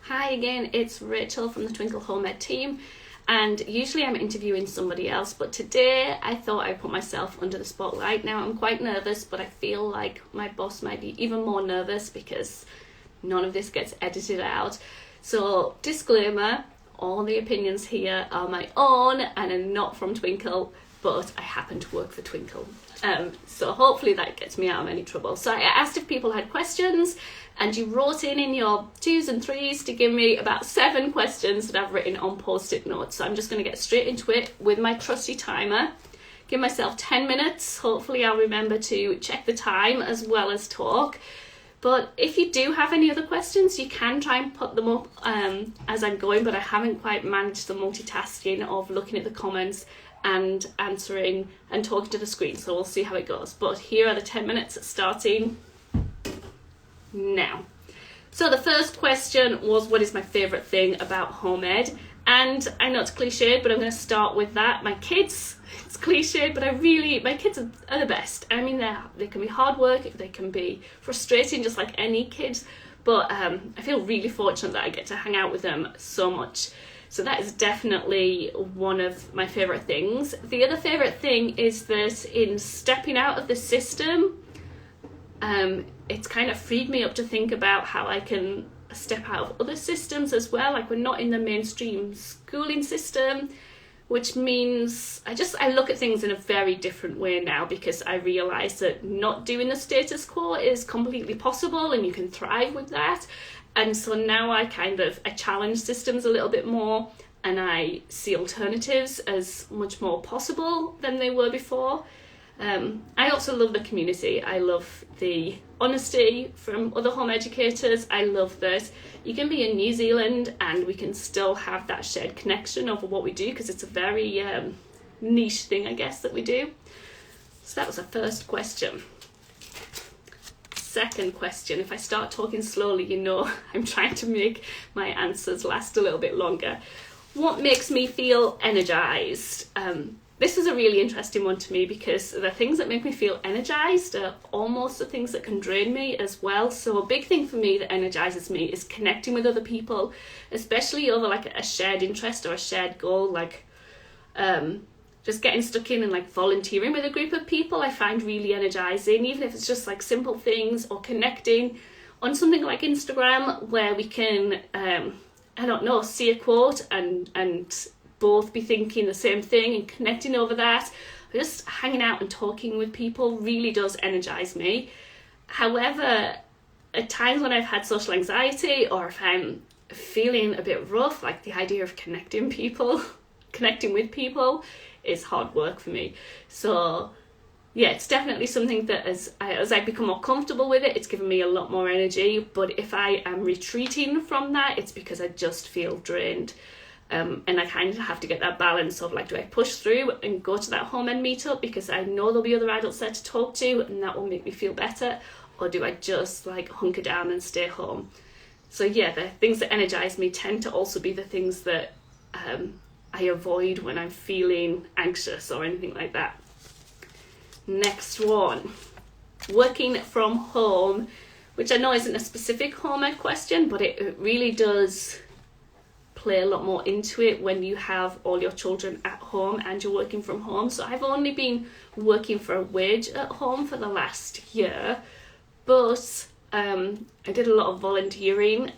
Hi again, it's Rachel from the Twinkl Home Ed team, and usually I'm interviewing somebody else, but today I thought I'd put myself under the spotlight. Now I'm quite nervous, but I feel like my boss might be even more nervous because none of this gets edited out. So disclaimer, all the opinions here are my own and are not from Twinkl, but I happen to work for Twinkl. So hopefully that gets me out of any trouble. So I asked if people had questions, and you wrote in your 2s and 3s to give me about 7 questions that I've written on post-it notes. So I'm just going to get straight into it with my trusty timer. Give myself 10 minutes. Hopefully I'll remember to check the time as well as talk. But if you do have any other questions, you can try and put them up as I'm going, but I haven't quite managed the multitasking of looking at the comments and answering and talking to the screen, so we'll see how it goes. But here are the 10 minutes starting now. So the first question was, what is my favourite thing about home ed? And I know it's cliched, but I'm going to start with that. My kids, it's cliched, but my kids are the best. I mean, they can be hard work, they can be frustrating just like any kids, but I feel really fortunate that I get to hang out with them so much. So that is definitely one of my favourite things. The other favourite thing is that in stepping out of the system, it's kind of freed me up to think about how I can step out of other systems as well. Like, we're not in the mainstream schooling system, which means I look at things in a very different way now, because I realise that not doing the status quo is completely possible and you can thrive with that. And so now I challenge systems a little bit more, and I see alternatives as much more possible than they were before. I also love the community. I love the honesty from other home educators. I love that you can be in New Zealand and we can still have that shared connection over what we do, because it's a very niche thing, I guess, that we do. So that was the first question. Second question, if I start talking slowly, you know I'm trying to make my answers last a little bit longer. What makes me feel energized? This is a really interesting one to me, because the things that make me feel energized are almost the things that can drain me as well. So a big thing for me that energizes me is connecting with other people, especially over like a shared interest or a shared goal, like just getting stuck in and like volunteering with a group of people I find really energizing, even if it's just like simple things, or connecting on something like Instagram where we can, see a quote and both be thinking the same thing and connecting over that. Just hanging out and talking with people really does energize me. However, at times when I've had social anxiety, or if I'm feeling a bit rough, like the idea of connecting with people is hard work for me. So yeah, it's definitely something that as I become more comfortable with it, it's given me a lot more energy. But if I am retreating from that, it's because I just feel drained. And I kind of have to get that balance of like, do I push through and go to that home ed meetup because I know there'll be other adults there to talk to and that will make me feel better, or do I just like hunker down and stay home? So yeah, the things that energize me tend to also be the things that I avoid when I'm feeling anxious or anything like that. Next one, working from home, which I know isn't a specific home ed question, but it really does play a lot more into it when you have all your children at home and you're working from home. So I've only been working for a wage at home for the last year, but I did a lot of volunteering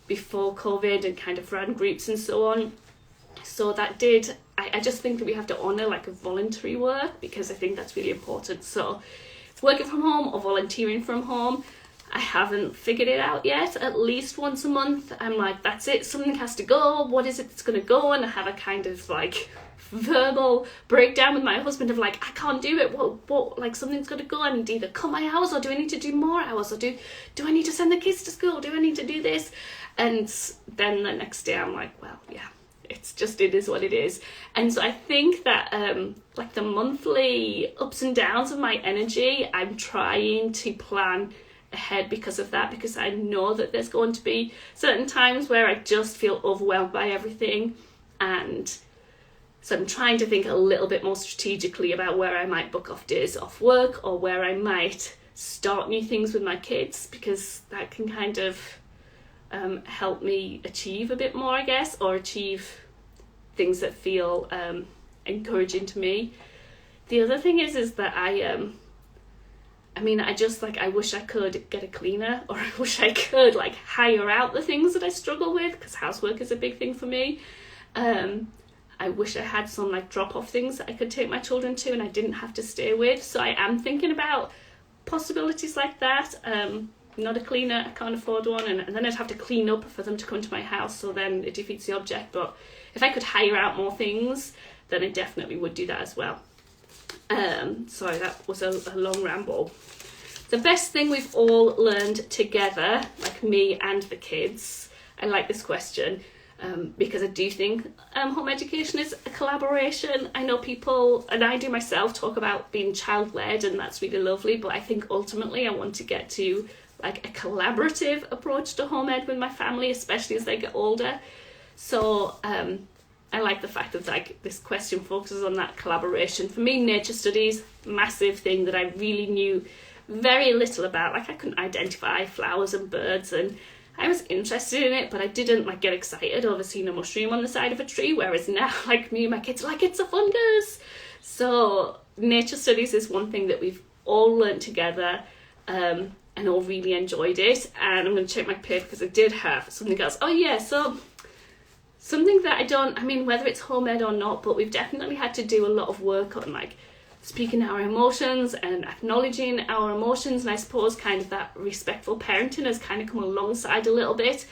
before COVID and kind of ran groups and so on. So I just think that we have to honour like a voluntary work, because I think that's really important. So working from home or volunteering from home, I haven't figured it out yet. At least once a month I'm like, that's it, something has to go. What is it that's going to go? And I have a kind of like verbal breakdown with my husband of like, I can't do it. What like, something's got to go. I need to either cut my hours, or do I need to do more hours, or do I need to send the kids to school? Do I need to do this? And then the next day I'm like, well, yeah, it is what it is. And so I think that like the monthly ups and downs of my energy, I'm trying to plan ahead because of that, because I know that there's going to be certain times where I just feel overwhelmed by everything, and so I'm trying to think a little bit more strategically about where I might book off days off work, or where I might start new things with my kids, because that can kind of help me achieve a bit more, I guess, or achieve things that feel encouraging to me. The other thing is that I just like, I wish I could get a cleaner, or I wish I could like hire out the things that I struggle with, because housework is a big thing for me. I wish I had some like drop-off things that I could take my children to and I didn't have to stay with. So I am thinking about possibilities like that. Not a cleaner, I can't afford one, and then I'd have to clean up for them to come to my house, so then it defeats the object. But if I could hire out more things, then I definitely would do that as well. Sorry, that was a long ramble. The best thing we've all learned together, like me and the kids. I like this question because I do think home education is a collaboration. I know people, and I do myself, talk about being child-led, and that's really lovely, but I think ultimately I want to get to like a collaborative approach to home ed with my family, especially as they get older. So I like the fact that like this question focuses on that collaboration. For me, nature studies, massive thing that I really knew very little about. Like I couldn't identify flowers and birds, and I was interested in it, but I didn't like get excited over seeing a mushroom on the side of a tree, whereas now like me and my kids are like, it's a fungus. So nature studies is one thing that we've all learned together, and all really enjoyed it. And I'm going to check my paper because I did have something else. Oh yeah, so something that whether it's home ed or not, but we've definitely had to do a lot of work on like speaking our emotions and acknowledging our emotions, and I suppose kind of that respectful parenting has kind of come alongside a little bit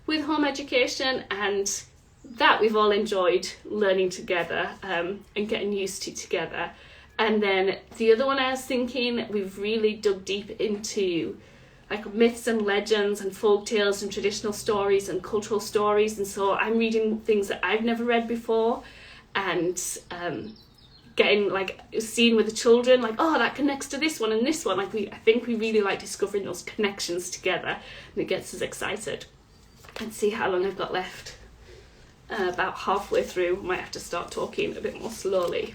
with home education, and that we've all enjoyed learning together and getting used to together. And then the other one I was thinking, we've really dug deep into like myths and legends and folk tales and traditional stories and cultural stories, and so I'm reading things that I've never read before, and getting like seeing with the children like, oh, that connects to this one and this one. Like I think we really like discovering those connections together, and it gets us excited. Let's see how long I've got left. About halfway through, might have to start talking a bit more slowly.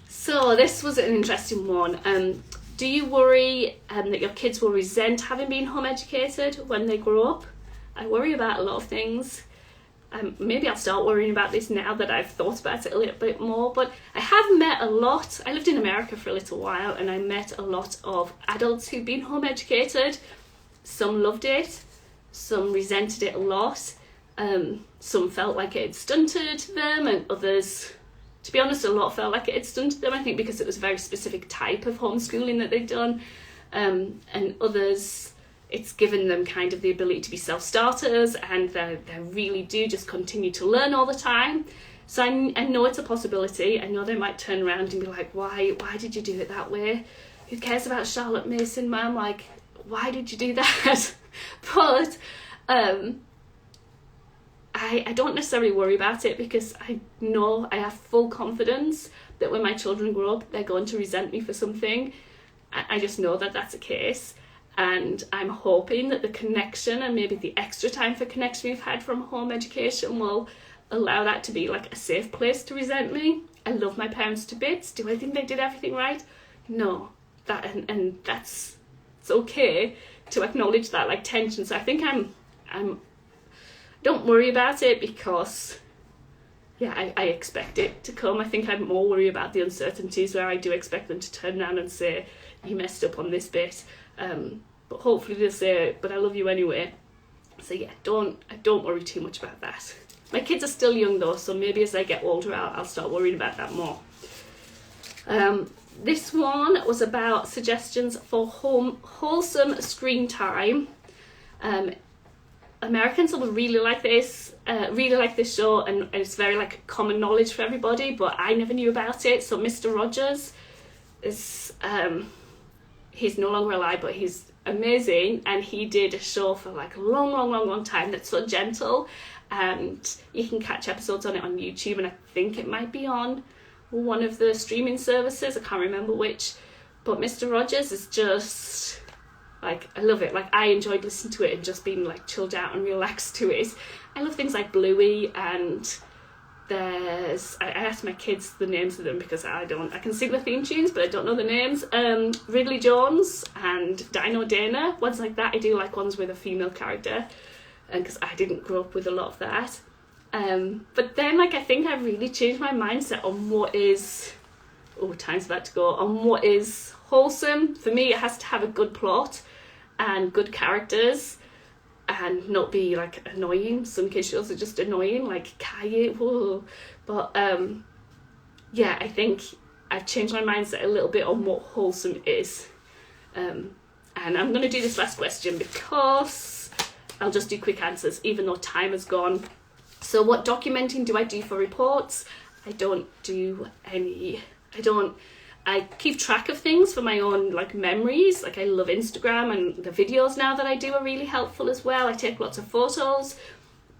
So this was an interesting one. Do you worry that your kids will resent having been home educated when they grow up? I worry about a lot of things. Maybe I'll start worrying about this now that I've thought about it a little bit more, but I have met a lot. I lived in America for a little while, and I met a lot of adults who've been home educated. Some loved it, some resented it a lot, some felt like it had stunted them, and others, to be honest, a lot felt like it had stunted them, I think because it was a very specific type of homeschooling that they'd done, and others, it's given them kind of the ability to be self-starters, and they really do just continue to learn all the time. So I know it's a possibility. I know they might turn around and be like, why did you do it that way? Who cares about Charlotte Mason, Mum? Like, why did you do that? But I don't necessarily worry about it, because I know I have full confidence that when my children grow up, they're going to resent me for something. I just know that that's the case. And I'm hoping that the connection and maybe the extra time for connection we've had from home education will allow that to be like a safe place to resent me. I love my parents to bits. Do I think they did everything right? No. And that's, it's okay to acknowledge that like tension. So I think I'm don't worry about it, because I expect it to come. I think I'm more worried about the uncertainties, where I do expect them to turn around and say, you messed up on this bit. But hopefully they'll say, but I love you anyway. So yeah, I don't worry too much about that. My kids are still young though, so maybe as I get older I'll start worrying about that more. This one was about suggestions for wholesome screen time. Americans will really like this show, and it's very like common knowledge for everybody, but I never knew about it. So Mr. Rogers is he's no longer alive, but he's amazing, and he did a show for like a long time that's so gentle, and you can catch episodes on it on YouTube, and I think it might be on one of the streaming services, I can't remember which, but Mr. Rogers is just like, I love it. Like I enjoyed listening to it and just being like chilled out and relaxed to it. I love things like Bluey and I asked my kids the names of them because I can sing the theme tunes, but I don't know the names. Ridley Jones and Dino Dana, ones like that. I do like ones with a female character, because I didn't grow up with a lot of that. But then, like, I think I've really changed my mindset on what is, time's about to go, on what is wholesome. For me, it has to have a good plot and good characters and not be, like, annoying. Some kids shows are just annoying, like Caillou, whoa. But, yeah, I think I've changed my mindset a little bit on what wholesome is. And I'm going to do this last question because I'll just do quick answers, even though time has gone. So what documenting do I do for reports? I don't do any. I keep track of things for my own, like, memories. Like, I love Instagram, and the videos now that I do are really helpful as well. I take lots of photos,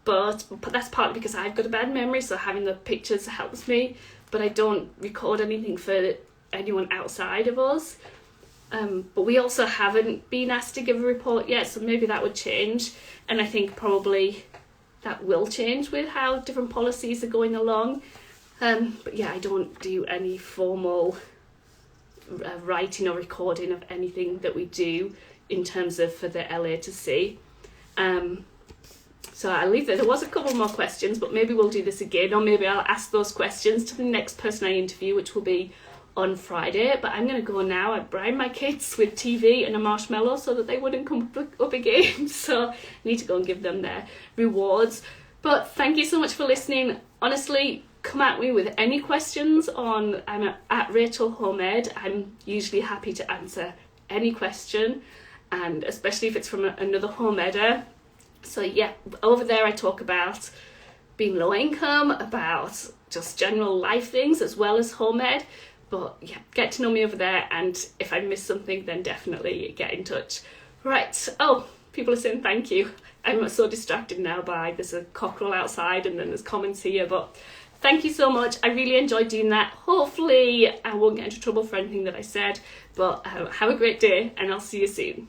but that's partly because I've got a bad memory, so having the pictures helps me. But I don't record anything for anyone outside of us. But we also haven't been asked to give a report yet, so maybe that would change. And I think probably that will change with how different policies are going along. But yeah, I don't do any formal writing or recording of anything that we do in terms of for the LA to see. So I'll leave there. There was a couple more questions, but maybe we'll do this again, or maybe I'll ask those questions to the next person I interview, which will be on Friday. But I'm going to go now. I bribed my kids with TV and a marshmallow so that they wouldn't come up again. So I need to go and give them their rewards. But thank you so much for listening. Honestly, come at me with any questions I'm at Rachel Homeed. I'm usually happy to answer any question, and especially if it's from another homeder. So yeah, over there I talk about being low income, about just general life things as well as Homeed. But yeah, get to know me over there, and if I miss something, then definitely get in touch. Right, people are saying thank you. I'm so distracted now by there's a cockerel outside and then there's comments here, but thank you so much. I really enjoyed doing that. Hopefully I won't get into trouble for anything that I said, but have a great day, and I'll see you soon.